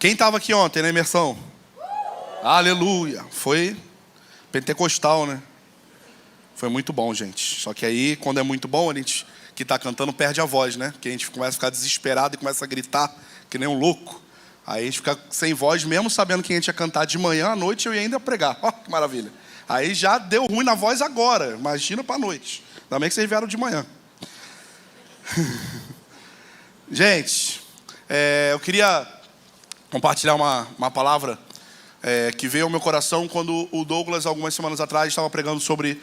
Quem estava aqui ontem na imersão? Aleluia. Foi pentecostal, né? Foi muito bom, gente. Só que aí, quando é muito bom, a gente que está cantando perde a voz, né? Porque a gente começa a ficar desesperado e começa a gritar que nem um louco. Aí a gente fica sem voz, mesmo sabendo que a gente ia cantar de manhã, à noite eu ia ainda pregar. Ó, que maravilha. Aí já deu ruim na voz agora. Imagina para a noite. Ainda bem que vocês vieram de manhã. Gente, eu queria compartilhar uma palavra que veio ao meu coração quando o Douglas, algumas semanas atrás, estava pregando sobre...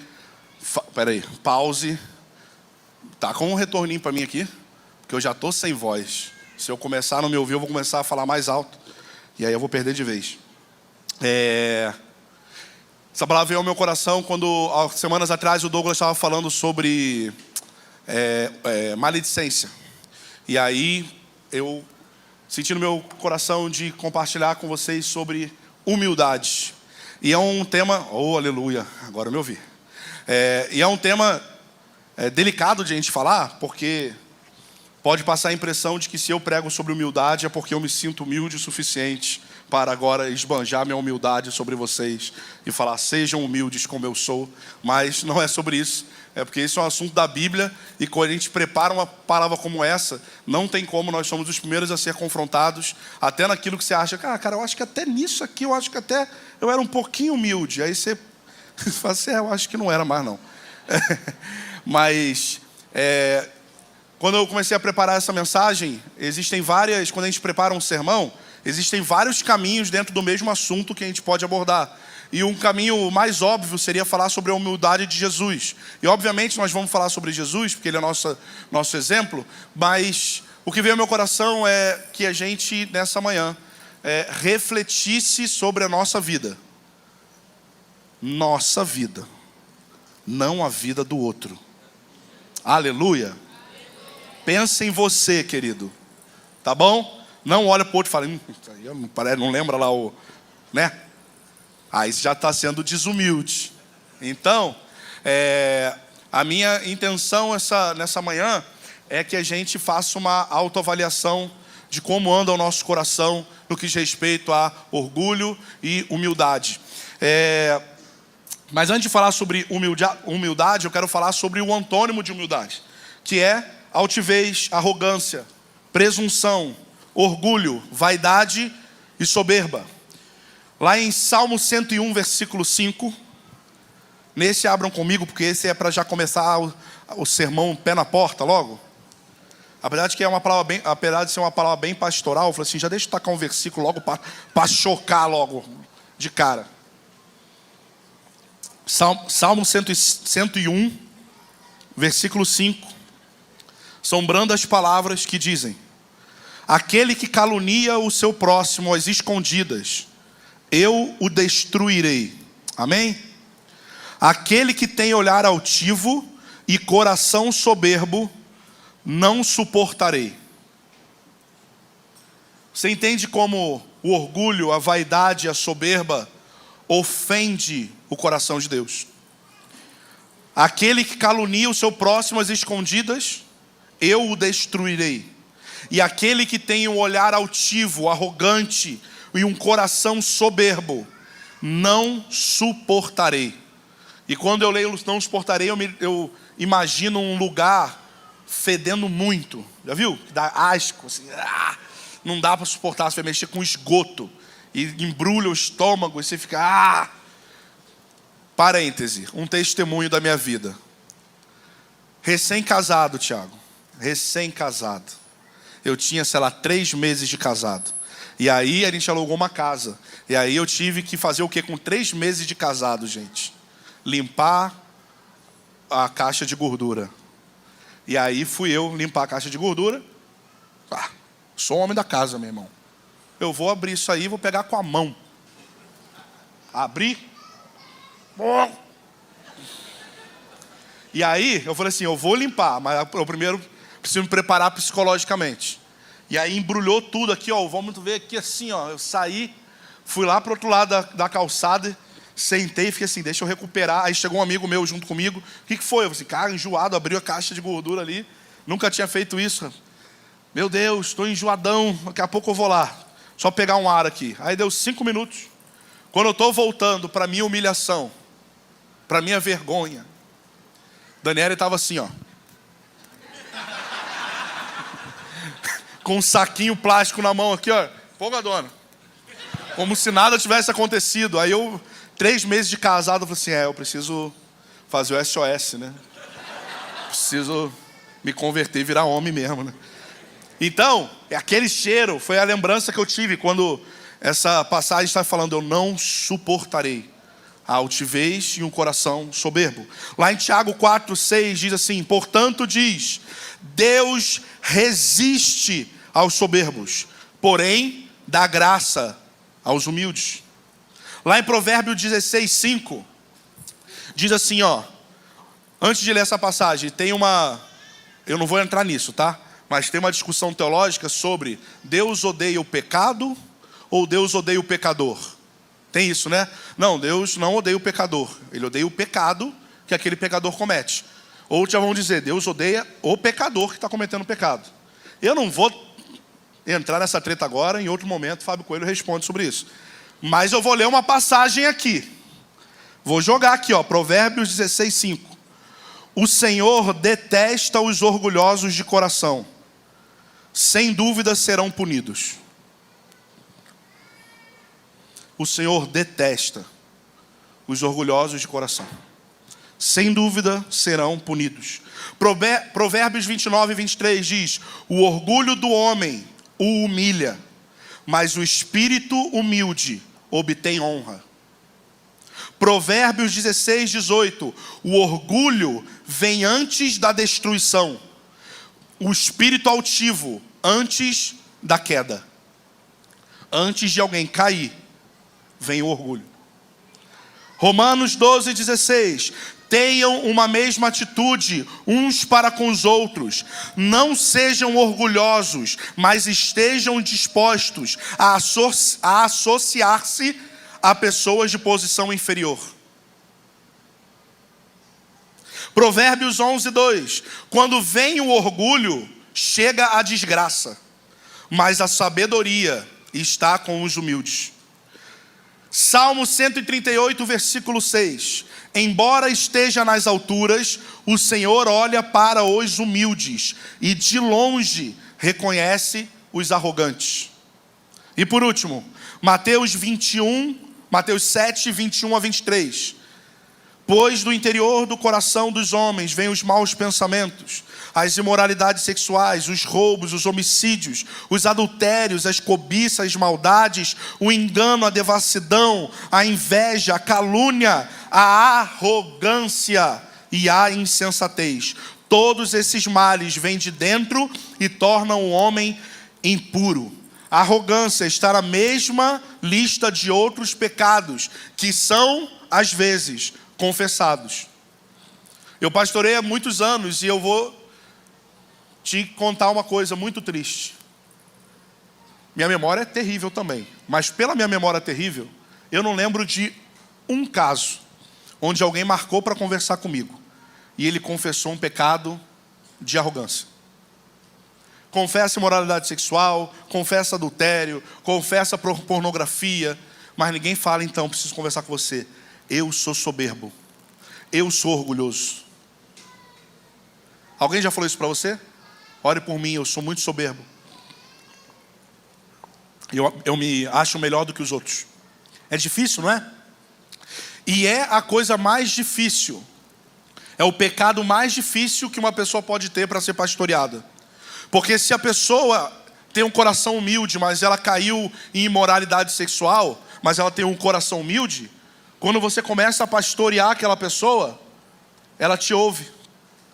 Peraí, pause. Tá com um retorninho para mim aqui, porque eu já estou sem voz. Se eu começar a não me ouvir, eu vou começar a falar mais alto. E aí eu vou perder de vez. Essa palavra veio ao meu coração quando, semanas atrás, o Douglas estava falando sobre maledicência. E aí eu senti no meu coração de compartilhar com vocês sobre humildade. E é um tema... Oh, aleluia, agora eu me ouvi. E é um tema delicado de a gente falar, porque pode passar a impressão de que se eu prego sobre humildade é porque eu me sinto humilde o suficiente para agora esbanjar minha humildade sobre vocês e falar, sejam humildes como eu sou. Mas não é sobre isso, é porque isso é um assunto da Bíblia e quando a gente prepara uma palavra como essa, não tem como, nós somos os primeiros a ser confrontados, até naquilo que você acha, cara, eu acho que até nisso aqui, eu acho que até eu era um pouquinho humilde. Aí você fala assim, eu acho que não era mais não. Mas... quando eu comecei a preparar essa mensagem, existem várias, quando a gente prepara um sermão, existem vários caminhos dentro do mesmo assunto que a gente pode abordar. E um caminho mais óbvio seria falar sobre a humildade de Jesus. E obviamente nós vamos falar sobre Jesus, porque ele é nosso exemplo, mas o que veio ao meu coração é que a gente, nessa manhã, refletisse sobre a nossa vida. Nossa vida, não a vida do outro. Aleluia. Pensa em você, querido. Tá bom? Não olha para o outro e fala, não lembra lá o... né? Aí você já está sendo desumilde. Então, a minha intenção nessa manhã é que a gente faça uma autoavaliação de como anda o nosso coração no que diz respeito a orgulho e humildade. Mas antes de falar sobre humildade, eu quero falar sobre o antônimo de humildade, que é altivez, arrogância, presunção, orgulho, vaidade e soberba. Lá em Salmo 101, versículo 5. Nesse abram comigo, porque esse é para já começar o sermão pé na porta logo. Apesar de ser uma palavra bem pastoral, eu falei assim, já deixa eu tacar um versículo logo para chocar logo de cara. Salmo 101, versículo 5. São brandas palavras que dizem: aquele que calunia o seu próximo às escondidas, eu o destruirei. Amém? Aquele que tem olhar altivo e coração soberbo, não suportarei. Você entende como o orgulho, a vaidade, a soberba ofende o coração de Deus? Aquele que calunia o seu próximo às escondidas, eu o destruirei. E aquele que tem um olhar altivo, arrogante e um coração soberbo, não suportarei. E quando eu leio não suportarei, eu imagino um lugar fedendo muito. Já viu? Dá asco, assim, não dá para suportar. Você vai mexer com esgoto e embrulha o estômago e você fica... Parêntese, um testemunho da minha vida. Recém-casado, Tiago. Recém-casado. Eu tinha, 3 meses de casado. E aí a gente alugou uma casa. E aí eu tive que fazer o quê com 3 meses de casado, gente? Limpar a caixa de gordura. E aí fui eu limpar a caixa de gordura. Sou homem da casa, meu irmão. Eu vou abrir isso aí e vou pegar com a mão. Abri. E aí eu falei assim, eu vou limpar, mas eu primeiro preciso me preparar psicologicamente. E aí embrulhou tudo aqui, ó. Vamos ver aqui assim, ó. Eu saí, fui lá para o outro lado da calçada, sentei e fiquei assim, deixa eu recuperar. Aí chegou um amigo meu junto comigo. O que foi? Eu falei assim, cara, enjoado, abriu a caixa de gordura ali. Nunca tinha feito isso. Meu Deus, estou enjoadão, daqui a pouco eu vou lá. Só pegar um ar aqui. Aí deu 5 minutos. Quando eu estou voltando para minha humilhação, para minha vergonha, Daniela estava assim, ó. Com um saquinho plástico na mão aqui, ó. Empolgadona. Como se nada tivesse acontecido. Aí eu, 3 meses de casado, eu falei assim, eu preciso fazer o SOS, né? Preciso me converter e virar homem mesmo, né? Então, aquele cheiro foi a lembrança que eu tive quando essa passagem está falando, eu não suportarei a altivez e um coração soberbo. Lá em Tiago 4:6 diz assim, portanto diz, Deus resiste aos soberbos, porém dá graça aos humildes. Lá em Provérbios 16:5 diz assim, ó, antes de ler essa passagem, eu não vou entrar nisso, tá? Mas tem uma discussão teológica sobre Deus odeia o pecado ou Deus odeia o pecador. Tem isso, né? Não, Deus não odeia o pecador. Ele odeia o pecado que aquele pecador comete. Ou já vão dizer, Deus odeia o pecador que está cometendo pecado. Eu não vou entrar nessa treta agora, em outro momento Fábio Coelho responde sobre isso. Mas eu vou ler uma passagem aqui. Vou jogar aqui, ó, Provérbios 16:5. O Senhor detesta os orgulhosos de coração. Sem dúvida serão punidos. O Senhor detesta os orgulhosos de coração. Sem dúvida serão punidos. Provérbios 29:23 diz, o orgulho do homem o humilha, mas o espírito humilde obtém honra. Provérbios 16:18, o orgulho vem antes da destruição, o espírito altivo antes da queda. Antes de alguém cair, vem o orgulho. Romanos 12:16, tenham uma mesma atitude uns para com os outros, não sejam orgulhosos, mas estejam dispostos a associar-se a pessoas de posição inferior. Provérbios 11:2, quando vem o orgulho, chega a desgraça, mas a sabedoria está com os humildes. Salmo 138, versículo 6, embora esteja nas alturas, o Senhor olha para os humildes e de longe reconhece os arrogantes. E por último, Mateus 7, 21 a 23. Pois do interior do coração dos homens vêm os maus pensamentos, as imoralidades sexuais, os roubos, os homicídios, os adultérios, as cobiças, as maldades, o engano, a devassidão, a inveja, a calúnia, a arrogância e a insensatez. Todos esses males vêm de dentro e tornam o homem impuro. A arrogância está na mesma lista de outros pecados que são, às vezes, confessados. Eu pastorei há muitos anos e eu vou te contar uma coisa muito triste. Minha memória é terrível também, mas pela minha memória terrível, eu não lembro de um caso onde alguém marcou para conversar comigo e ele confessou um pecado de arrogância. Confessa imoralidade sexual, confessa adultério, confessa pornografia, mas ninguém fala, então, preciso conversar com você. Eu sou soberbo, eu sou orgulhoso. Alguém já falou isso para você? Ore por mim, eu sou muito soberbo. Eu me acho melhor do que os outros. É difícil, não é? E é a coisa mais difícil. É o pecado mais difícil que uma pessoa pode ter para ser pastoreada. Porque se a pessoa tem um coração humilde, mas ela caiu em imoralidade sexual, mas ela tem um coração humilde, quando você começa a pastorear aquela pessoa, ela te ouve,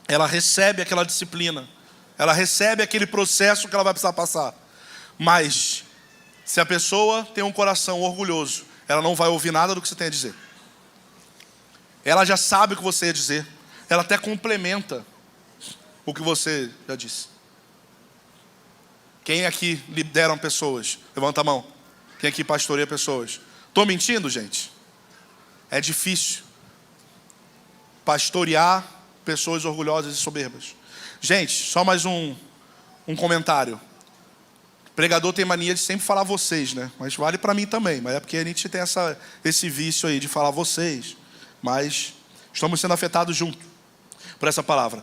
ela recebe aquela disciplina, ela recebe aquele processo que ela vai precisar passar. Mas se a pessoa tem um coração orgulhoso, ela não vai ouvir nada do que você tem a dizer. Ela já sabe o que você ia dizer, ela até complementa o que você já disse. Quem aqui lideram pessoas? Levanta a mão. Quem aqui pastoreia pessoas? Estou mentindo, gente? É difícil pastorear pessoas orgulhosas e soberbas. Gente, só mais um comentário. Pregador tem mania de sempre falar vocês, né? Mas vale para mim também. Mas é porque a gente tem esse vício aí de falar vocês. Mas estamos sendo afetados junto por essa palavra.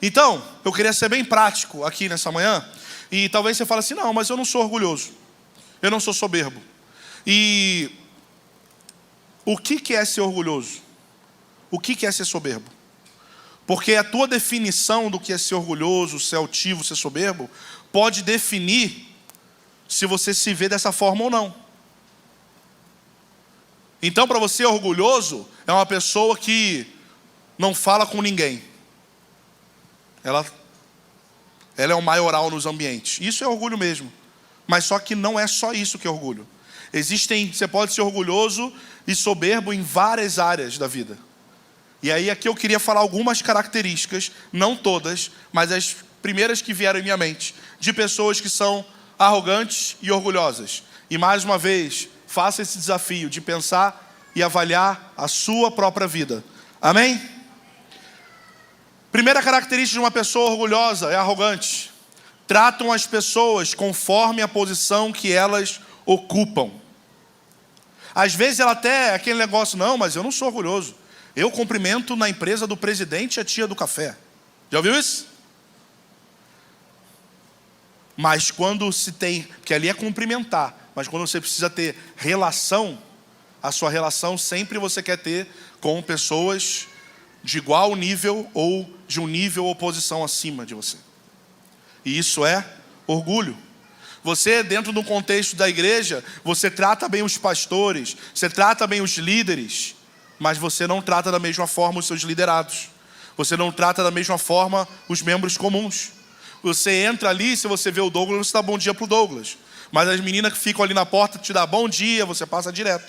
Então, eu queria ser bem prático aqui nessa manhã. E talvez você fale assim, não, mas eu não sou orgulhoso. Eu não sou soberbo. E o que é ser orgulhoso? O que é ser soberbo? Porque a tua definição do que é ser orgulhoso, ser altivo, ser soberbo, pode definir se você se vê dessa forma ou não. Então, para você, orgulhoso é uma pessoa que não fala com ninguém. Ela é o maioral nos ambientes. Isso é orgulho mesmo. Mas só que não é só isso que é orgulho. Você pode ser orgulhoso e soberbo em várias áreas da vida. E aí aqui eu queria falar algumas características, não todas, mas as primeiras que vieram em minha mente, de pessoas que são arrogantes e orgulhosas. E mais uma vez, faça esse desafio de pensar e avaliar a sua própria vida. Amém? Primeira característica de uma pessoa orgulhosa é arrogante. Tratam as pessoas conforme a posição que elas ocupam. Às vezes ela até é aquele negócio, não, mas eu não sou orgulhoso. Eu cumprimento na empresa do presidente a tia do café. Já ouviu isso? Mas quando se tem, porque ali é cumprimentar, mas quando você precisa ter relação, a sua relação sempre você quer ter com pessoas de igual nível ou de um nível ou posição acima de você. E isso é orgulho. Você, dentro do contexto da igreja, você trata bem os pastores, você trata bem os líderes, mas você não trata da mesma forma os seus liderados. Você não trata da mesma forma os membros comuns. Você entra ali, se você vê o Douglas, você dá bom dia para o Douglas. Mas as meninas que ficam ali na porta te dão bom dia, você passa direto.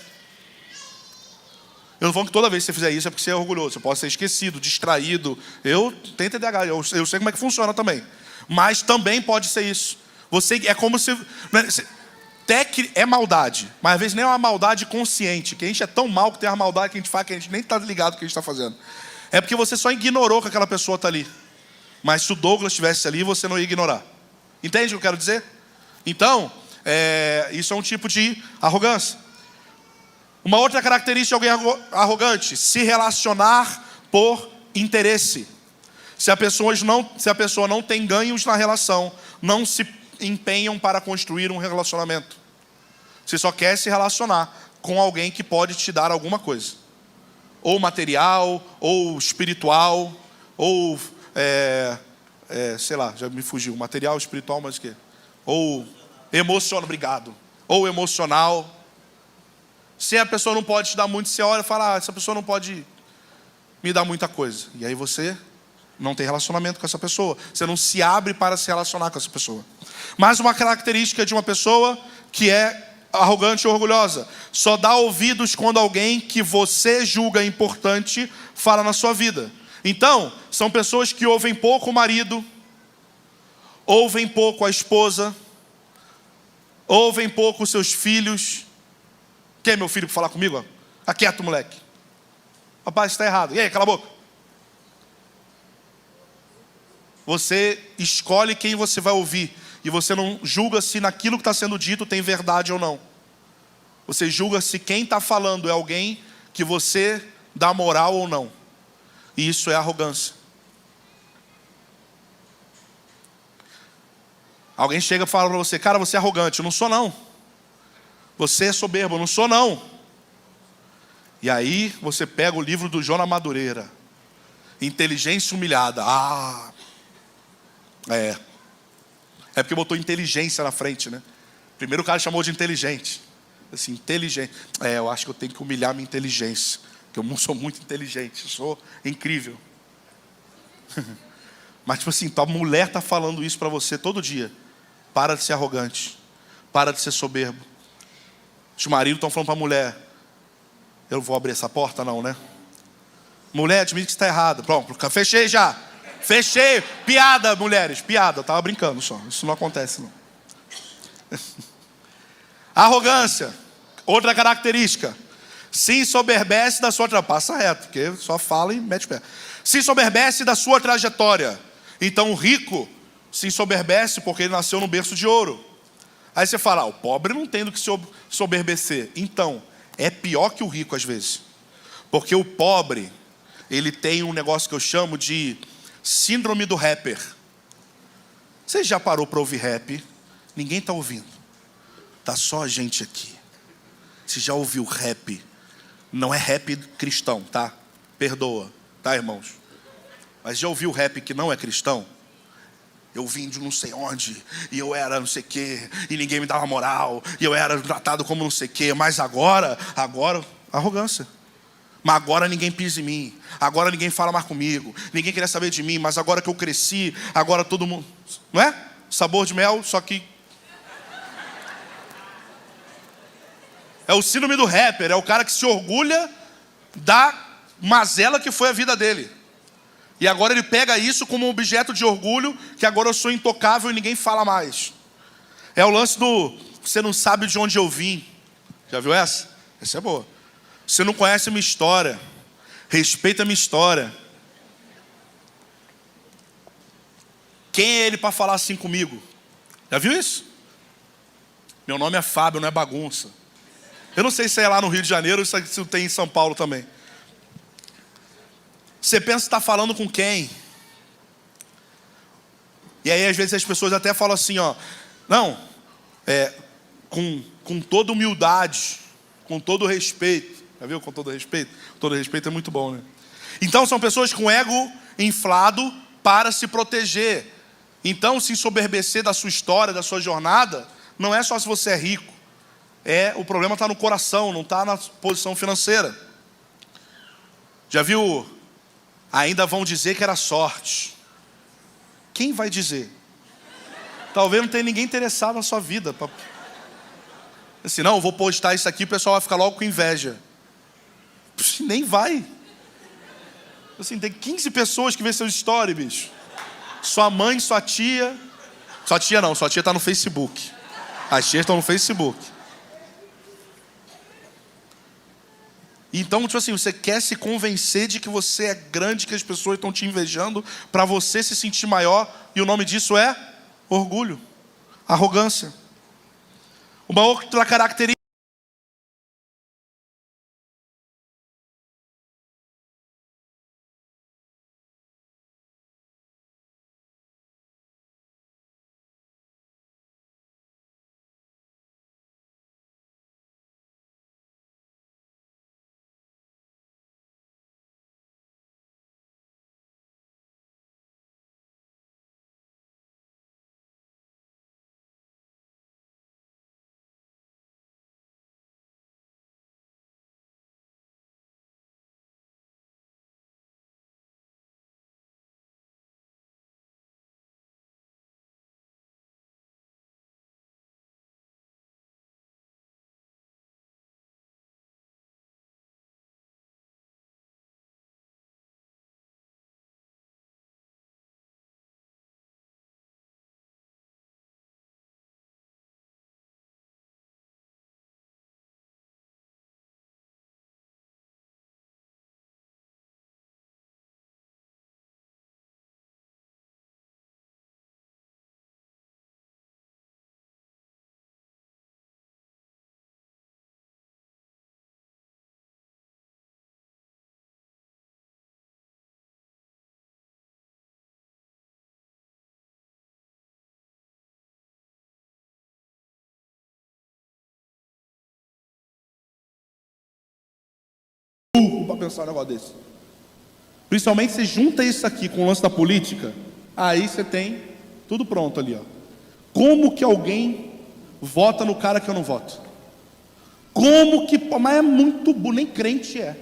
Eu não vou que toda vez que você fizer isso é porque você é orgulhoso. Você pode ser esquecido, distraído. Eu tenho TDAH, eu sei como é que funciona também. Mas também pode ser isso. Você é como se... Até que é maldade, mas às vezes nem é uma maldade consciente. Que a gente é tão mal que tem uma maldade que a gente faz que a gente nem está ligado no que a gente está fazendo. É porque você só ignorou que aquela pessoa está ali. Mas se o Douglas estivesse ali, você não ia ignorar. Entende o que eu quero dizer? Então, isso é um tipo de arrogância. Uma outra característica de alguém arrogante: se relacionar por interesse. Se a pessoa não tem ganhos na relação, não se empenham para construir um relacionamento. Você só quer se relacionar com alguém que pode te dar alguma coisa. Ou material, ou espiritual, ou... sei lá, já me fugiu. Material, espiritual, mas o quê? Ou emocional, obrigado. Ou emocional. Se a pessoa não pode te dar muito, você olha e fala, essa pessoa não pode me dar muita coisa. E aí você não tem relacionamento com essa pessoa. Você não se abre para se relacionar com essa pessoa. Mais uma característica de uma pessoa que é arrogante ou orgulhosa: só dá ouvidos quando alguém que você julga importante fala na sua vida. Então, são pessoas que ouvem pouco o marido, ouvem pouco a esposa, ouvem pouco os seus filhos. Quem é meu filho para falar comigo? Aquieto, moleque. Rapaz, está errado. E aí, cala a boca. Você escolhe quem você vai ouvir. E você não julga se naquilo que está sendo dito tem verdade ou não. Você julga se quem está falando é alguém que você dá moral ou não. E isso é arrogância. Alguém chega e fala para você, cara, você é arrogante. Eu não sou não. Você é soberbo. Eu não sou não. E aí você pega o livro do Jonas Madureira, Inteligência Humilhada. É porque botou inteligência na frente, né? Primeiro o cara chamou de inteligente. Assim, inteligente. Eu acho que eu tenho que humilhar minha inteligência. Porque eu não sou muito inteligente, eu sou incrível. Mas tipo assim, tua mulher está falando isso para você todo dia. Para de ser arrogante. Para de ser soberbo. Os maridos estão falando para a mulher, eu vou abrir essa porta não, né? Mulher, admite que está errado. Pronto, fechei já. Fechei. Piada, mulheres, piada. Eu estava brincando só. Isso não acontece não. Arrogância. Outra característica: se ensoberbece da sua trajetória. Passa reto, porque só fala e mete o pé. Se ensoberbece da sua trajetória. Então o rico se ensoberbece porque ele nasceu no berço de ouro. Aí você fala, o pobre não tem do que se soberbecer. Então, é pior que o rico às vezes. Porque o pobre, ele tem um negócio que eu chamo de síndrome do rapper. Você já parou para ouvir rap? Ninguém está ouvindo. Tá só a gente aqui. Você já ouviu rap? Não é rap cristão, tá? Perdoa, tá, irmãos? Mas já ouviu rap que não é cristão? Eu vim de não sei onde, e eu era não sei o quê, e ninguém me dava moral, e eu era tratado como não sei o quê, mas agora, arrogância. Mas agora ninguém pisa em mim, agora ninguém fala mais comigo, ninguém queria saber de mim, mas agora que eu cresci, agora todo mundo... Não é? Sabor de mel, só que... É o síndrome do rapper, é o cara que se orgulha da mazela que foi a vida dele. E agora ele pega isso como um objeto de orgulho, que agora eu sou intocável e ninguém fala mais. É o lance do, você não sabe de onde eu vim. Já viu essa? Essa é boa. Você não conhece a minha história. Respeita a minha história. Quem é ele para falar assim comigo? Já viu isso? Meu nome é Fábio, não é bagunça. Eu não sei se é lá no Rio de Janeiro ou se tem em São Paulo também. Você pensa que está falando com quem? E aí às vezes as pessoas até falam assim, ó, não, com toda humildade, com todo respeito. Já viu? Com todo respeito? Todo respeito é muito bom, né? Então são pessoas com ego inflado para se proteger. Então se ensoberbecer da sua história, da sua jornada, não é só se você é rico. O problema está no coração, não está na posição financeira. Já viu? Ainda vão dizer que era sorte. Quem vai dizer? Talvez não tenha ninguém interessado na sua vida. Assim, não, eu vou postar isso aqui, o pessoal vai ficar logo com inveja. Nem vai. Assim, tem 15 pessoas que vê seu story, bicho. Sua mãe, sua tia. Sua tia não, sua tia está no Facebook. As tias estão no Facebook. Então, tipo assim, você quer se convencer de que você é grande, que as pessoas estão te invejando, para você se sentir maior, e o nome disso é orgulho, arrogância. Uma outra característica. Para pensar um negócio desse. Principalmente se junta isso aqui com o lance da política, aí você tem tudo pronto ali, ó. Como que alguém vota no cara que eu não voto? Como que... Mas é muito bom, nem crente é.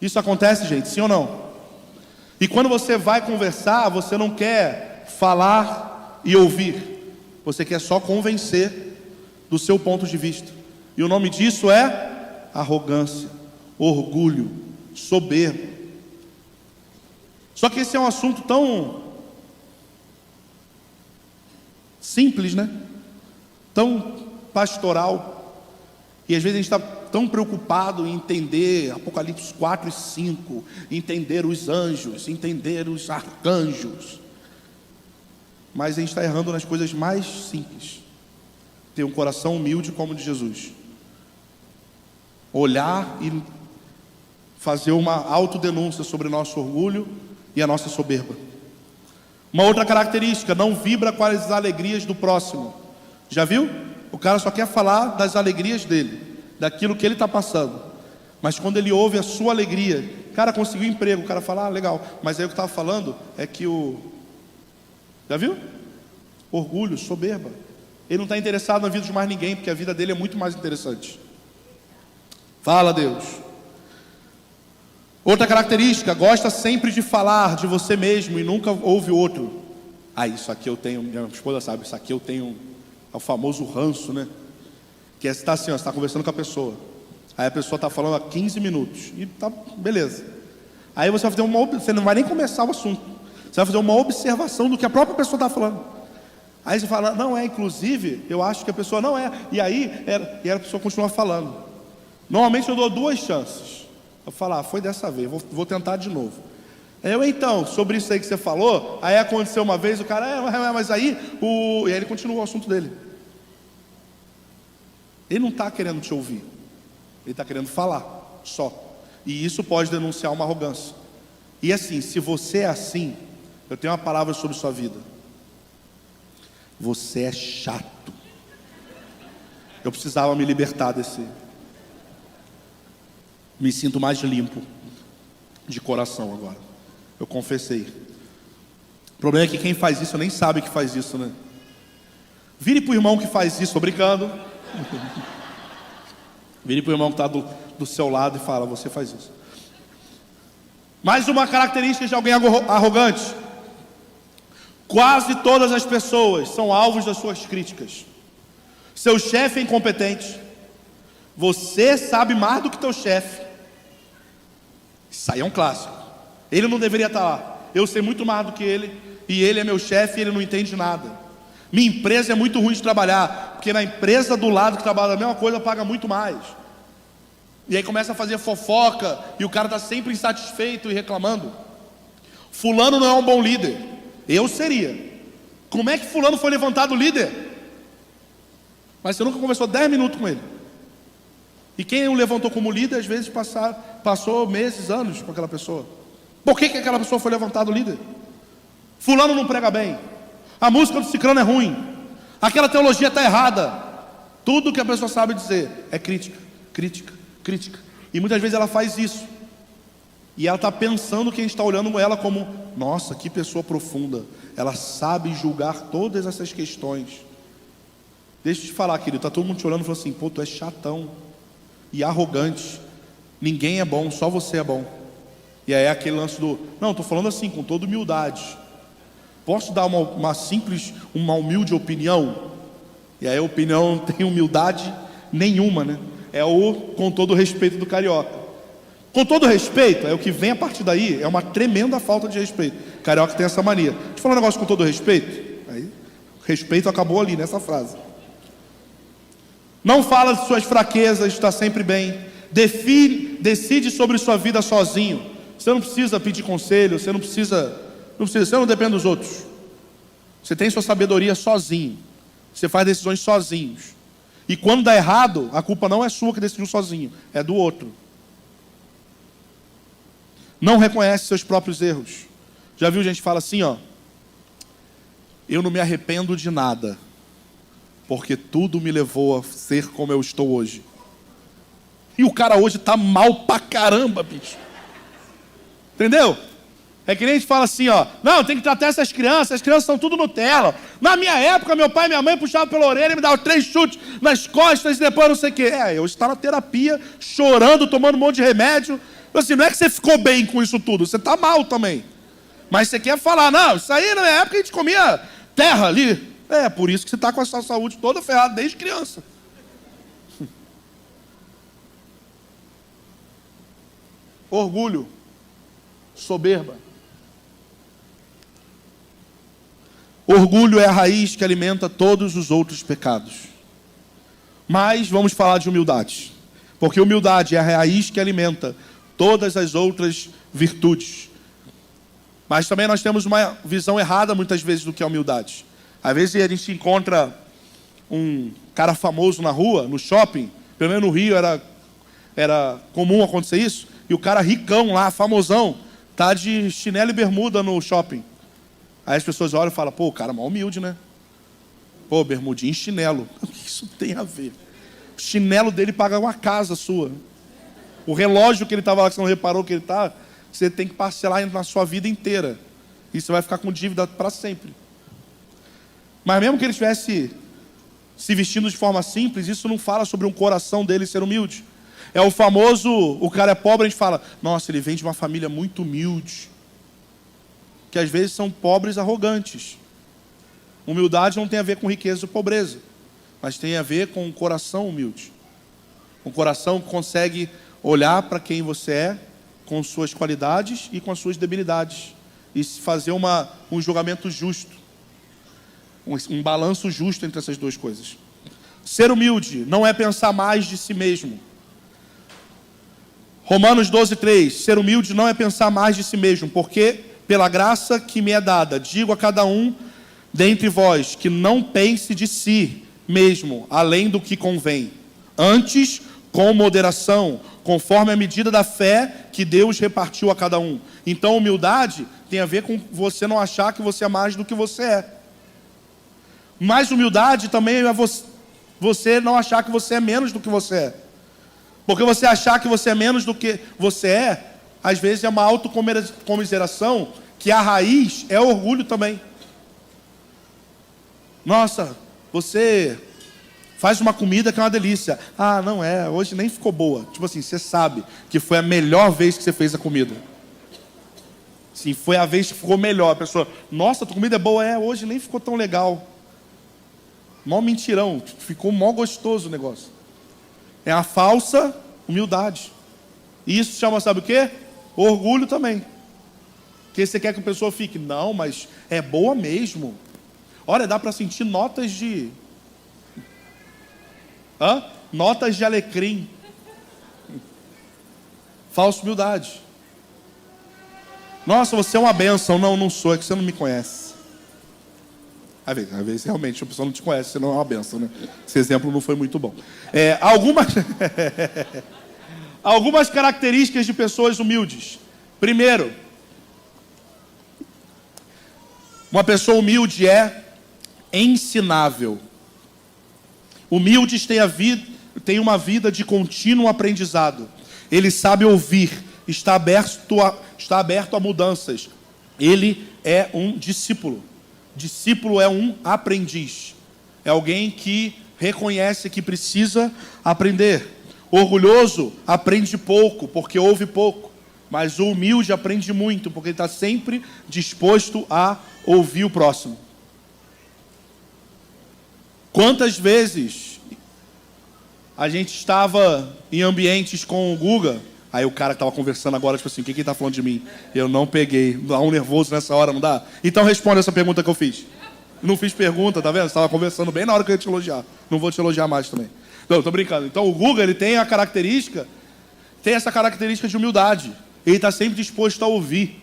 Isso acontece, gente, sim ou não? E quando você vai conversar, você não quer falar e ouvir. Você quer só convencer do seu ponto de vista. E o nome disso é arrogância, orgulho, soberbo. Só que esse é um assunto tão simples, né? Tão pastoral. E às vezes a gente está tão preocupado em entender Apocalipse 4 e 5, entender os anjos, entender os arcanjos. Mas a gente está errando nas coisas mais simples. ter um coração humilde como o de Jesus. Olhar e fazer uma autodenúncia sobre o nosso orgulho e a nossa soberba. Uma outra característica, não vibra com as alegrias do próximo. Já viu? O cara só quer falar das alegrias dele, daquilo que ele está passando. Mas quando ele ouve a sua alegria, cara, conseguiu emprego, o cara fala, legal. Mas aí o que eu estava falando é que já viu? Orgulho, soberba. Ele não está interessado na vida de mais ninguém, porque a vida dele é muito mais interessante. Fala, Deus. Outra característica, gosta sempre de falar de você mesmo e nunca ouve o outro. Isso aqui eu tenho, minha esposa sabe, isso aqui eu tenho, é o famoso ranço, né? Que é estar assim, você está conversando com a pessoa. Aí a pessoa está falando há 15 minutos. E tá, beleza. Aí você vai fazer você não vai nem começar o assunto. Você vai fazer uma observação do que a própria pessoa está falando. Aí você fala, não é, inclusive, eu acho que a pessoa não é. E aí, a pessoa continua falando. Normalmente eu dou 2 chances. Eu falo, foi dessa vez, vou tentar de novo. Então, sobre isso aí que você falou, aí aconteceu uma vez, o cara, mas aí, e aí ele continua o assunto dele. Ele não está querendo te ouvir, ele está querendo falar, só. E isso pode denunciar uma arrogância. E assim, se você é assim, eu tenho uma palavra sobre sua vida. Você é chato. Eu precisava me libertar desse. Me sinto mais limpo de coração agora. Eu confessei. O problema é que quem faz isso nem sabe que faz isso, né? Vire para o irmão que faz isso, estou brincando. Vire para o irmão que está do seu lado e fala, você faz isso. Mais uma característica de alguém arrogante. Quase todas as pessoas são alvos das suas críticas. Seu chefe é incompetente. Você sabe mais do que teu chefe. Isso aí é um clássico. Ele não deveria estar lá. Eu sei muito mais do que ele. E ele é meu chefe e ele não entende nada. Minha empresa é muito ruim de trabalhar, porque na empresa do lado que trabalha a mesma coisa paga muito mais. E aí começa a fazer fofoca e o cara está sempre insatisfeito e reclamando. Fulano não é um bom líder. Eu seria. Como é que fulano foi levantado líder? Mas você nunca conversou 10 minutos com ele. E quem o levantou como líder, às vezes passou meses, anos com aquela pessoa. Por que aquela pessoa foi levantada líder? Fulano não prega bem. A música do ciclano é ruim. Aquela teologia está errada. Tudo que a pessoa sabe dizer é crítica, crítica, crítica. E muitas vezes ela faz isso. E ela está pensando que a gente está olhando ela como, nossa, que pessoa profunda. Ela sabe julgar todas essas questões. Deixa eu te falar, querido, está todo mundo te olhando e falando assim, tu é chatão e arrogante. Ninguém é bom, só você é bom. E aí é aquele lance não, estou falando assim, com toda humildade. Posso dar uma simples, uma humilde opinião? E aí a opinião não tem humildade nenhuma, né? É com todo o respeito do carioca. Com todo respeito, o que vem a partir daí é uma tremenda falta de respeito. O carioca tem essa mania. Deixa eu falar um negócio com todo respeito. Aí, respeito acabou ali nessa frase. Não fala de suas fraquezas, está sempre bem. Decide sobre sua vida sozinho. Você não precisa pedir conselho, você não depende dos outros. Você tem sua sabedoria sozinho. Você faz decisões sozinhos. E quando dá errado, a culpa não é sua que decidiu sozinho, é do outro. Não reconhece seus próprios erros. Já viu gente que fala assim, eu não me arrependo de nada, porque tudo me levou a ser como eu estou hoje. E o cara hoje está mal pra caramba, bicho. Entendeu? É que nem a gente fala assim, não, tem que tratar essas crianças estão tudo Nutella. Na minha época, meu pai e minha mãe puxavam pela orelha e me davam 3 chutes nas costas e depois não sei o quê. Hoje está na terapia, chorando, tomando um monte de remédio. Assim, não é que você ficou bem com isso tudo, você está mal também. Mas você quer falar, não, isso aí na minha época a gente comia terra ali. Por isso que você está com a sua saúde toda ferrada desde criança. Orgulho, soberba. Orgulho é a raiz que alimenta todos os outros pecados. Mas vamos falar de humildade. Porque humildade é a raiz que alimenta todas as outras virtudes. Mas também nós temos uma visão errada muitas vezes do que é humildade. Às vezes a gente encontra um cara famoso na rua, no shopping, pelo menos no Rio era comum acontecer isso, e o cara ricão lá, famosão, tá de chinelo e bermuda no shopping. Aí as pessoas olham e falam, pô, o cara é mó humilde, né? Pô, bermudinha e chinelo. O que isso tem a ver? O chinelo dele paga uma casa sua. O relógio que ele estava lá, que você não reparou que ele está, você tem que parcelar na sua vida inteira. E você vai ficar com dívida para sempre. Mas mesmo que ele estivesse se vestindo de forma simples, isso não fala sobre um coração dele ser humilde. É o famoso, o cara é pobre, a gente fala, nossa, ele vem de uma família muito humilde. Que às vezes são pobres arrogantes. Humildade não tem a ver com riqueza ou pobreza, mas tem a ver com um coração humilde. Um coração que consegue olhar para quem você é, com suas qualidades e com as suas debilidades, e fazer um julgamento justo, um balanço justo entre essas duas coisas. Ser humilde não é pensar mais de si mesmo. Romanos 12:3, ser humilde não é pensar mais de si mesmo, porque pela graça que me é dada, digo a cada um dentre vós, que não pense de si mesmo, além do que convém. Antes, com moderação, conforme a medida da fé que Deus repartiu a cada um. Então, humildade tem a ver com você não achar que você é mais do que você é. Mas humildade também é você não achar que você é menos do que você é. Porque você achar que você é menos do que você é, às vezes é uma autocomiseração, que a raiz é orgulho também. Nossa, você faz uma comida que é uma delícia. Ah, não é, hoje nem ficou boa. Tipo assim, você sabe que foi a melhor vez que você fez a comida. Sim, foi a vez que ficou melhor. A pessoa, nossa, tua comida é boa. É, hoje nem ficou tão legal. Mó mentirão, ficou mó gostoso o negócio. É a falsa humildade. E isso chama, sabe o quê? Orgulho também. Porque você quer que a pessoa fique, não, mas é boa mesmo. Olha, dá para sentir notas de... Notas de alecrim. Falsa humildade. Nossa, você é uma bênção. Não, não sou, é que você não me conhece. Às vezes realmente a pessoa não te conhece, você não é uma bênção, né? Esse exemplo não foi muito bom. Algumas características de pessoas humildes. Primeiro, uma pessoa humilde é ensinável. Humildes têm uma vida de contínuo aprendizado. Ele sabe ouvir, está aberto a mudanças. Ele é um discípulo. Discípulo é um aprendiz. É alguém que reconhece que precisa aprender. Orgulhoso aprende pouco, porque ouve pouco. Mas o humilde aprende muito, porque ele está sempre disposto a ouvir o próximo. Quantas vezes a gente estava em ambientes com o Guga, aí o cara que estava conversando agora, tipo assim, o que ele está falando de mim? Eu não peguei. Dá um nervoso nessa hora, não dá? Então responde essa pergunta que eu fiz. Não fiz pergunta, tá vendo? Você estava conversando bem na hora que eu ia te elogiar. Não vou te elogiar mais também. Não, tô brincando. Então o Guga, ele tem essa característica de humildade. Ele está sempre disposto a ouvir.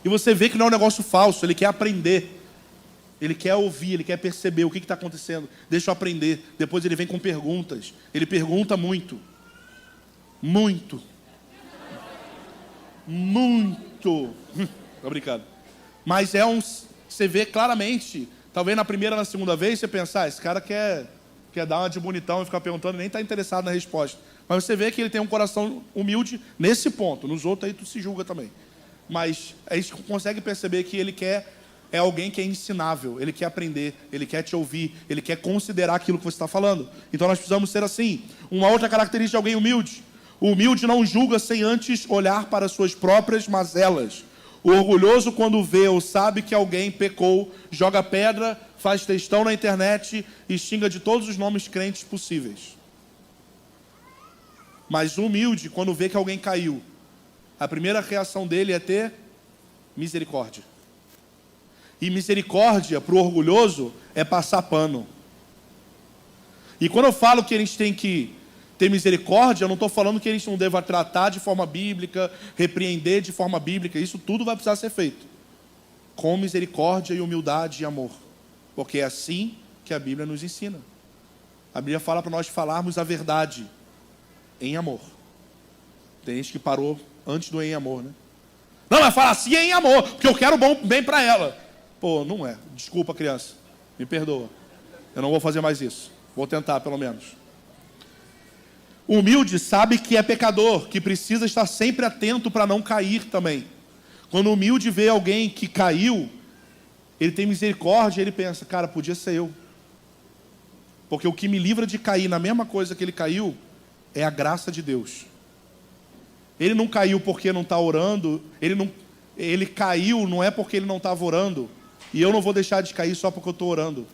E você vê que não é um negócio falso, ele quer aprender. Ele quer ouvir, ele quer perceber o que está acontecendo. Deixa eu aprender. Depois ele vem com perguntas. Ele pergunta muito. Muito. Muito. Tô brincando. Mas você vê claramente, talvez na primeira, na segunda vez, você pensar, esse cara quer dar uma de bonitão e ficar perguntando, nem está interessado na resposta. Mas você vê que ele tem um coração humilde nesse ponto. Nos outros aí tu se julga também. Mas a gente consegue perceber que ele é alguém que é ensinável, ele quer aprender, ele quer te ouvir, ele quer considerar aquilo que você está falando. Então nós precisamos ser assim. Uma outra característica de alguém humilde. O humilde não julga sem antes olhar para suas próprias mazelas. O orgulhoso, quando vê ou sabe que alguém pecou, joga pedra, faz textão na internet e xinga de todos os nomes crentes possíveis. Mas o humilde, quando vê que alguém caiu, a primeira reação dele é ter misericórdia. E misericórdia para o orgulhoso é passar pano. E quando eu falo que a gente tem que ter misericórdia, eu não estou falando que a gente não deva tratar de forma bíblica, repreender de forma bíblica. Isso tudo vai precisar ser feito com misericórdia e humildade e amor. Porque é assim que a Bíblia nos ensina. A Bíblia fala para nós falarmos a verdade em amor. Tem gente que parou antes do em amor, né? Não, mas fala assim em amor, porque eu quero bem para ela. Pô, não é. Desculpa, criança. Me perdoa. Eu não vou fazer mais isso. Vou tentar, pelo menos. O humilde sabe que é pecador, que precisa estar sempre atento para não cair também. Quando o humilde vê alguém que caiu, ele tem misericórdia, ele pensa, cara, podia ser eu. Porque o que me livra de cair na mesma coisa que ele caiu é a graça de Deus. Ele não caiu porque não está orando, ele caiu não é porque ele não estava orando, e eu não vou deixar de cair só porque eu estou orando.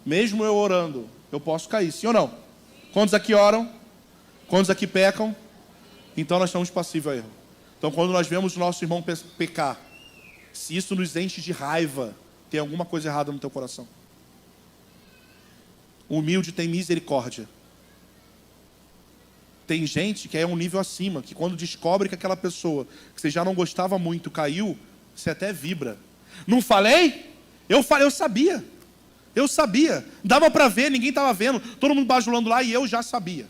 Mesmo eu orando, eu posso cair, sim ou não? Quantos aqui oram? Quantos aqui pecam? Então nós estamos passíveis a erro. Então quando nós vemos o nosso irmão pecar, se isso nos enche de raiva, tem alguma coisa errada no teu coração. O humilde tem misericórdia. Tem gente que é um nível acima, que quando descobre que aquela pessoa que você já não gostava muito caiu, você até vibra. Não falei? Eu falei, eu sabia. Eu sabia. Dava para ver, ninguém estava vendo. Todo mundo bajulando lá e eu já sabia.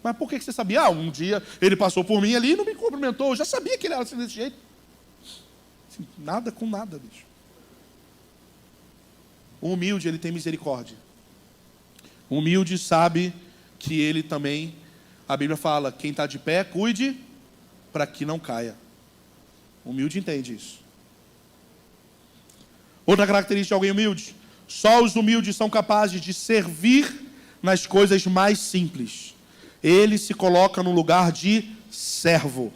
Mas por que você sabia? Ah, um dia ele passou por mim ali e não me cumprimentou. Eu já sabia que ele era assim desse jeito. Assim, nada com nada, bicho. O humilde, ele tem misericórdia. O humilde sabe que ele também, a Bíblia fala, quem está de pé, cuide para que não caia. O humilde entende isso. Outra característica de alguém humilde, só os humildes são capazes de servir nas coisas mais simples. Ele se coloca no lugar de servo.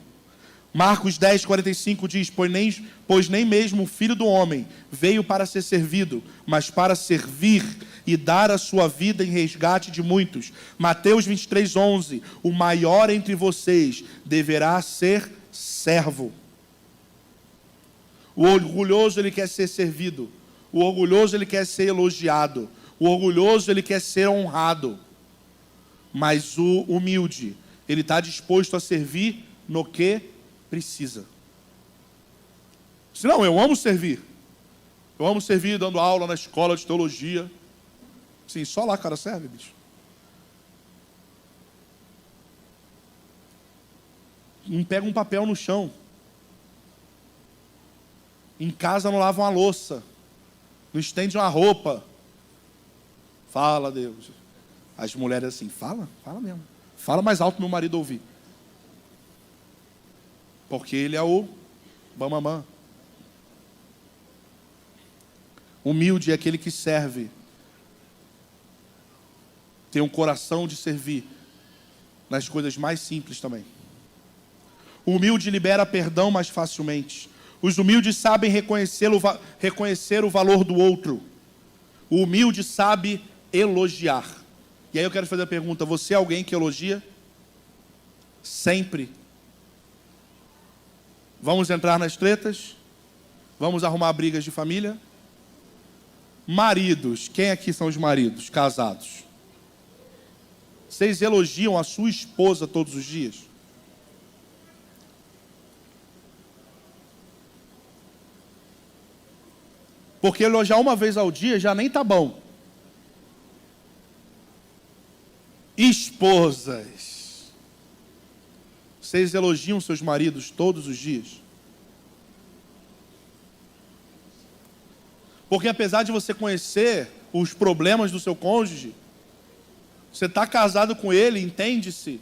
Marcos 10, 45 diz, pois nem mesmo o Filho do Homem veio para ser servido, mas para servir e dar a sua vida em resgate de muitos. Mateus 23, 11, o maior entre vocês deverá ser servo. O orgulhoso, ele quer ser servido. O orgulhoso, ele quer ser elogiado. O orgulhoso, ele quer ser honrado. Mas o humilde, ele está disposto a servir no que precisa. Não, eu amo servir. Eu amo servir dando aula na escola de teologia. Sim, só lá, cara, serve, bicho. Não pega um papel no chão. Em casa não lava uma louça. Não estende uma roupa. Fala, Deus. As mulheres assim, fala mesmo. Fala mais alto para meu marido ouvir. Porque ele é o bamamã. Humilde é aquele que serve. Tem um coração de servir nas coisas mais simples também. O humilde libera perdão mais facilmente. Os humildes sabem reconhecer o valor do outro. O humilde sabe elogiar. E aí eu quero fazer a pergunta, você é alguém que elogia? Sempre. Vamos entrar nas tretas? Vamos arrumar brigas de família? Maridos, quem aqui são os maridos casados? Vocês elogiam a sua esposa todos os dias? Porque elogiar uma vez ao dia já nem tá bom. Esposas, vocês elogiam seus maridos todos os dias? Porque apesar de você conhecer os problemas do seu cônjuge, você está casado com ele, entende-se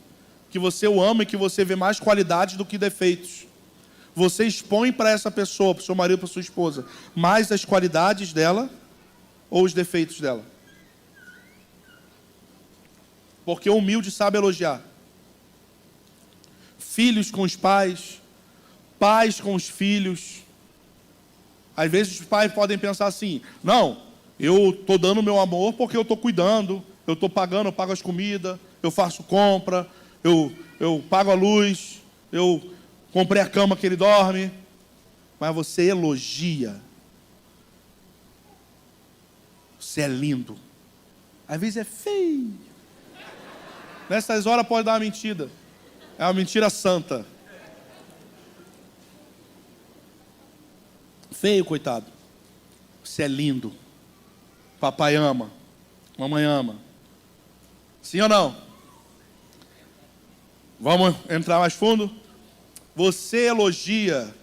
que você o ama e que você vê mais qualidades do que defeitos. Você expõe para essa pessoa, para o seu marido, para a sua esposa, mais as qualidades dela ou os defeitos dela? Porque o humilde sabe elogiar. Filhos com os pais, pais com os filhos. Às vezes os pais podem pensar assim, não, eu estou dando meu amor porque eu estou cuidando, eu estou pagando, eu pago as comidas, eu faço compra, eu pago a luz, eu comprei a cama que ele dorme. Mas você elogia. Você é lindo. Às vezes é feio. Nessas horas pode dar uma mentira. É uma mentira santa. Feio, coitado. Você é lindo. Papai ama. Mamãe ama. Sim ou não? Vamos entrar mais fundo? Você elogia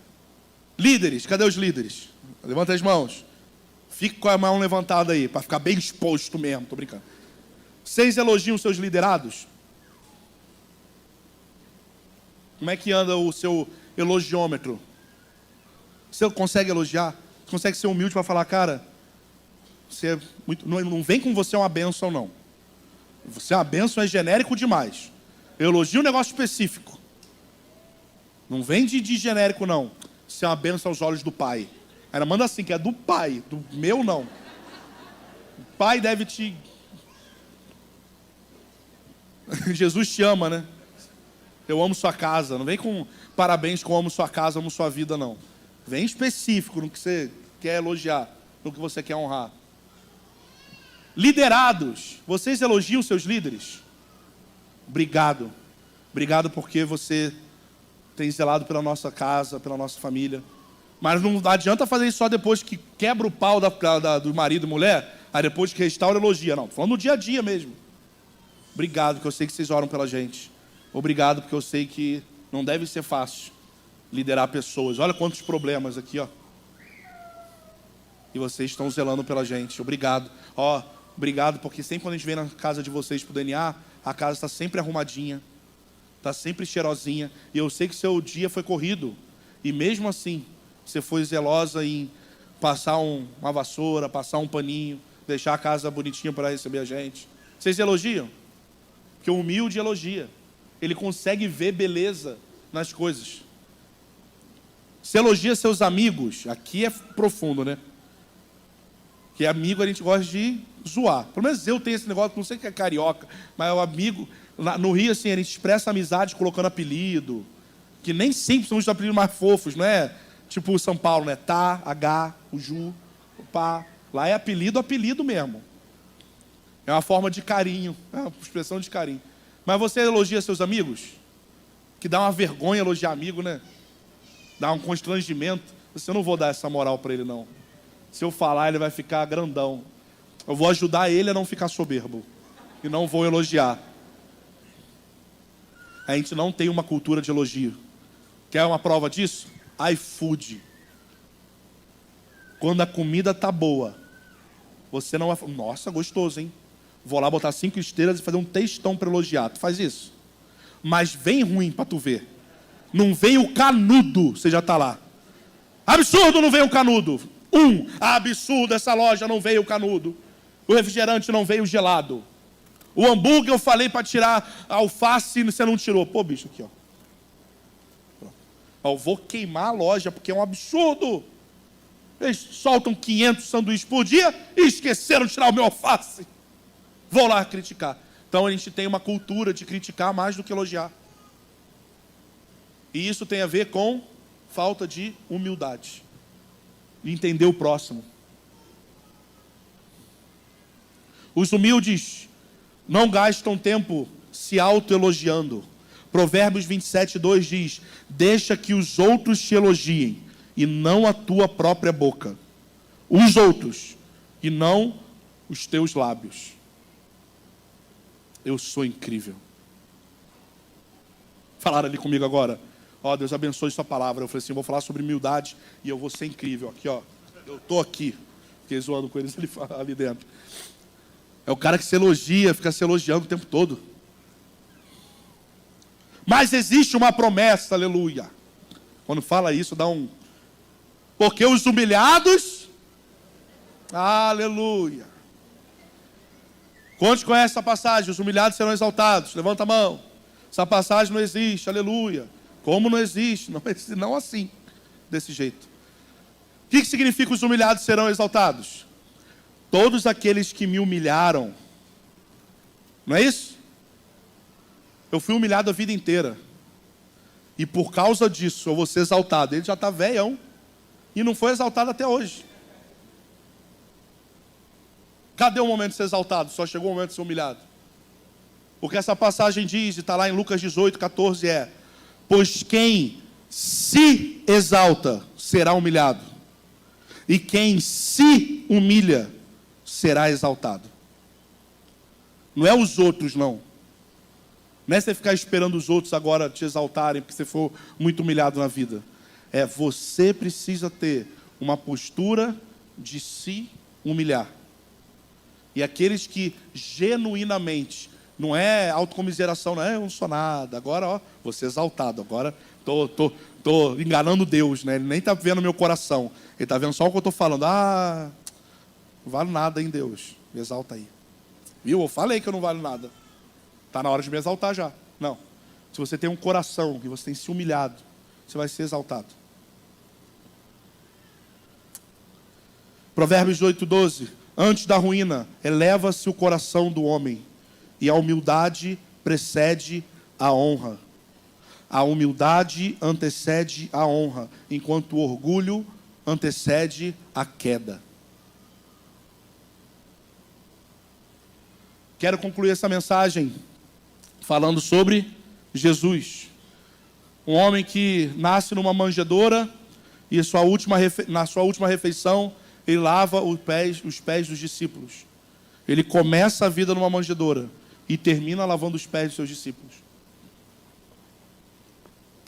líderes. Cadê os líderes? Levanta as mãos. Fique com a mão levantada aí, para ficar bem exposto mesmo. Tô brincando. Vocês elogiam seus liderados? Como é que anda o seu elogiômetro? Você consegue elogiar? Você consegue ser humilde para falar, cara, você é muito, não vem com você uma bênção, não. Você é uma bênção, é genérico demais. Eu elogio um negócio específico. Não vem de genérico, não. Você é uma bênção aos olhos do Pai. Ela manda assim, que é do Pai, do meu não. O Pai deve te... Jesus te ama, né? Eu amo sua casa. Não vem com parabéns com amo sua casa, amo sua vida, não. Vem específico no que você quer elogiar, no que você quer honrar. Liderados, vocês elogiam seus líderes? Obrigado. Obrigado porque você tem zelado pela nossa casa, pela nossa família. Mas não adianta fazer isso só depois que quebra o pau do marido e mulher, aí depois que restaura, elogia. Não, estou falando no dia a dia mesmo. Obrigado, porque eu sei que vocês oram pela gente. Obrigado, porque eu sei que não deve ser fácil liderar pessoas. Olha quantos problemas aqui, ó. E vocês estão zelando pela gente. Obrigado. Ó, obrigado, porque sempre quando a gente vem na casa de vocês pro DNA, a casa está sempre arrumadinha, está sempre cheirosinha. E eu sei que seu dia foi corrido. E mesmo assim, você foi zelosa em passar uma vassoura, passar um paninho, deixar a casa bonitinha para receber a gente. Vocês elogiam? Porque o humilde elogia. Ele consegue ver beleza nas coisas. Você elogia seus amigos. Aqui é profundo, né? Porque amigo a gente gosta de zoar. Pelo menos eu tenho esse negócio, não sei que é carioca, mas o amigo, no Rio, assim, a gente expressa amizade colocando apelido, que nem sempre são os apelidos mais fofos, não é? Tipo o São Paulo, né? Tá, H, o Ju, o Pá. Lá é apelido mesmo. É uma forma de carinho, é uma expressão de carinho. Mas você elogia seus amigos? Que dá uma vergonha elogiar amigo, né? Dá um constrangimento. Eu não vou dar essa moral para ele, não. Se eu falar, ele vai ficar grandão. Eu vou ajudar ele a não ficar soberbo. E não vou elogiar. A gente não tem uma cultura de elogio. Quer uma prova disso? iFood. Quando a comida tá boa, você não vai falar, nossa, gostoso, hein? Vou lá botar 5 estrelas e fazer um textão para elogiar. Tu faz isso. Mas vem ruim para tu ver. Não vem o canudo, você já tá lá. Absurdo, não veio o canudo. Absurdo, essa loja não veio o canudo. O refrigerante não veio gelado. O hambúrguer eu falei para tirar a alface e você não tirou. Pô, bicho, aqui, ó. Eu vou queimar a loja porque é um absurdo. Eles soltam 500 sanduíches por dia e esqueceram de tirar o meu alface. Vou lá criticar. Então a gente tem uma cultura de criticar mais do que elogiar. E isso tem a ver com falta de humildade. E entender o próximo. Os humildes não gastam tempo se autoelogiando. Provérbios 27:2 diz: deixa que os outros te elogiem, e não a tua própria boca. Os outros, e não os teus lábios. Eu sou incrível. Falaram ali comigo agora. Ó, Deus abençoe sua palavra. Eu falei assim, vou falar sobre humildade e eu vou ser incrível. Aqui, ó. Eu tô aqui. Fiquei zoando com eles ali dentro. É o cara que se elogia, fica se elogiando o tempo todo. Mas existe uma promessa, aleluia. Quando fala isso, dá um... Porque os humilhados... Aleluia. Quantos conhecem essa passagem? Os humilhados serão exaltados. Levanta a mão. Essa passagem não existe, aleluia. Como não existe? Não assim, desse jeito. O que significa os humilhados serão exaltados? Todos aqueles que me humilharam. Não é isso? Eu fui humilhado a vida inteira. E por causa disso eu vou ser exaltado. Ele já está velhão. E não foi exaltado até hoje. Cadê o momento de ser exaltado? Só chegou o momento de ser humilhado. Porque essa passagem diz, e está lá em Lucas 18:14, é: pois quem se exalta será humilhado, e quem se humilha será exaltado. Não é os outros, não. Não é você ficar esperando os outros agora te exaltarem porque você for muito humilhado na vida. É você precisa ter uma postura de se humilhar. E aqueles que genuinamente, não é autocomiseração, não é eu não sou nada, agora ó, vou ser exaltado, agora tô enganando Deus, né? Ele nem está vendo meu coração, ele está vendo só o que eu estou falando. Não vale nada em Deus, me exalta aí. Viu? Eu falei que eu não vale nada. Está na hora de me exaltar já. Não. Se você tem um coração que você tem se humilhado, você vai ser exaltado. Provérbios 8:12. Antes da ruína, eleva-se o coração do homem, e a humildade precede a honra. A humildade antecede a honra, enquanto o orgulho antecede a queda. Quero concluir essa mensagem falando sobre Jesus. Um homem que nasce numa manjedoura e na sua última refeição, ele lava os pés dos discípulos. Ele começa a vida numa manjedoura e termina lavando os pés dos seus discípulos.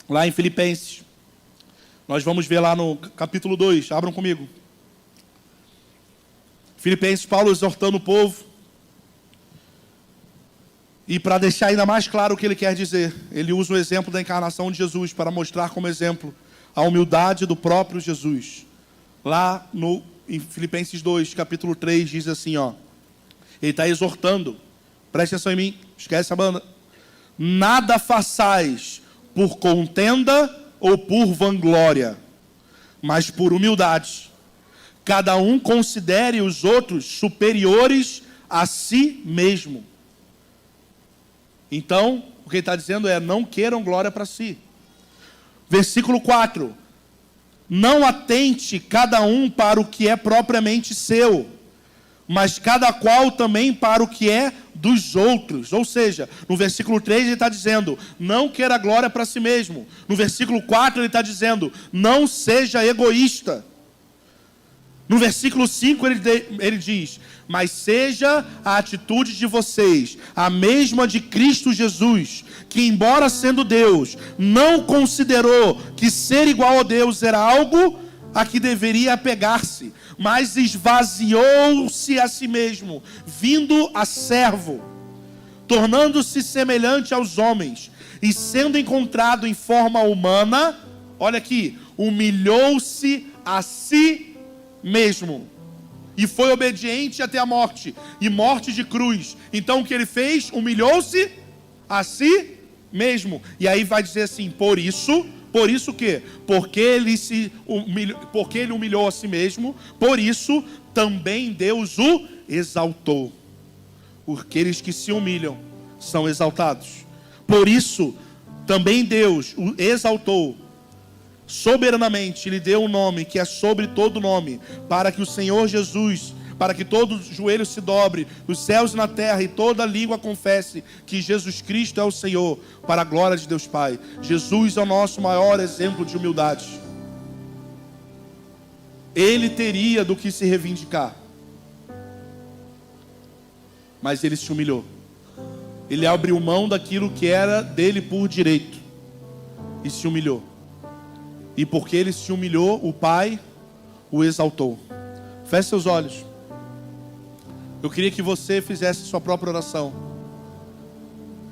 Lá em Filipenses, nós vamos ver lá no capítulo 2, abram comigo. Filipenses, Paulo exortando o povo. E para deixar ainda mais claro o que ele quer dizer, ele usa o exemplo da encarnação de Jesus para mostrar como exemplo a humildade do próprio Jesus. Lá em Filipenses 2, capítulo 3, diz assim, ó. Ele está exortando. Preste atenção em mim, esquece a banda. Nada façais por contenda ou por vanglória, mas por humildade. Cada um considere os outros superiores a si mesmo. Então, o que ele está dizendo é, não queiram glória para si. Versículo 4. Não atente cada um para o que é propriamente seu, mas cada qual também para o que é dos outros. Ou seja, no versículo 3 ele está dizendo, não queira glória para si mesmo. No versículo 4 ele está dizendo, não seja egoísta. No versículo 5 ele diz, mas seja a atitude de vocês a mesma de Cristo Jesus, que embora sendo Deus, não considerou que ser igual a Deus era algo a que deveria apegar-se, mas esvaziou-se a si mesmo, vindo a servo, tornando-se semelhante aos homens, e sendo encontrado em forma humana, olha aqui, humilhou-se a si mesmo, e foi obediente até a morte, e morte de cruz. Então o que ele fez? Humilhou-se a si mesmo. E aí vai dizer assim, por isso o quê? Porque ele humilhou a si mesmo, por isso também Deus o exaltou. Porque aqueles que se humilham são exaltados. Por isso também Deus o exaltou. Soberanamente, lhe deu um nome que é sobre todo nome, para que o Senhor Jesus, para que todo joelho se dobre, nos céus e na terra, e toda língua confesse que Jesus Cristo é o Senhor, para a glória de Deus Pai. Jesus é o nosso maior exemplo de humildade. Ele teria do que se reivindicar, mas ele se humilhou. Ele abriu mão daquilo que era dele por direito e se humilhou. E porque ele se humilhou, o Pai o exaltou. Feche seus olhos. Eu queria que você fizesse sua própria oração.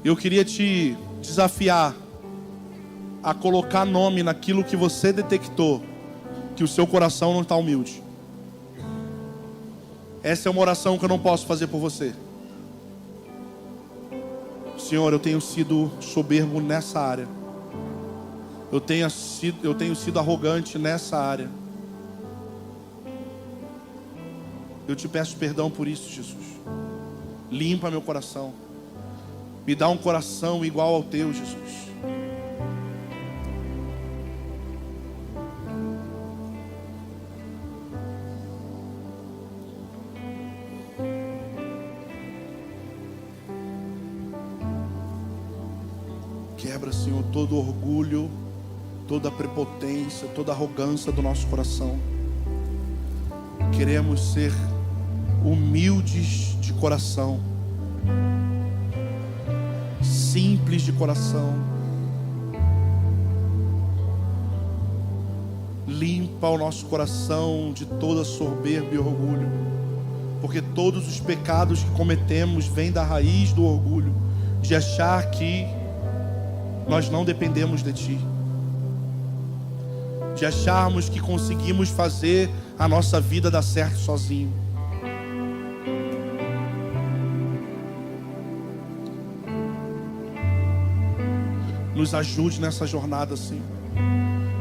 Eu queria te desafiar a colocar nome naquilo que você detectou, que o seu coração não está humilde. Essa é uma oração que eu não posso fazer por você. Senhor, eu tenho sido soberbo nessa área. Eu tenho sido arrogante nessa área. Eu te peço perdão por isso, Jesus. Limpa meu coração. Me dá um coração igual ao teu, Jesus. Quebra, Senhor, todo orgulho, toda prepotência, toda arrogância do nosso coração. Queremos ser humildes de coração, simples de coração. Limpa o nosso coração de toda soberba e orgulho, porque todos os pecados que cometemos vêm da raiz do orgulho, de achar que nós não dependemos de Ti, de acharmos que conseguimos fazer a nossa vida dar certo sozinho. Nos ajude nessa jornada, Senhor.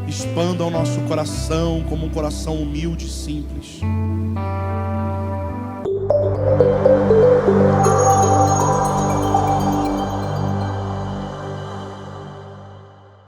Expanda o nosso coração como um coração humilde e simples.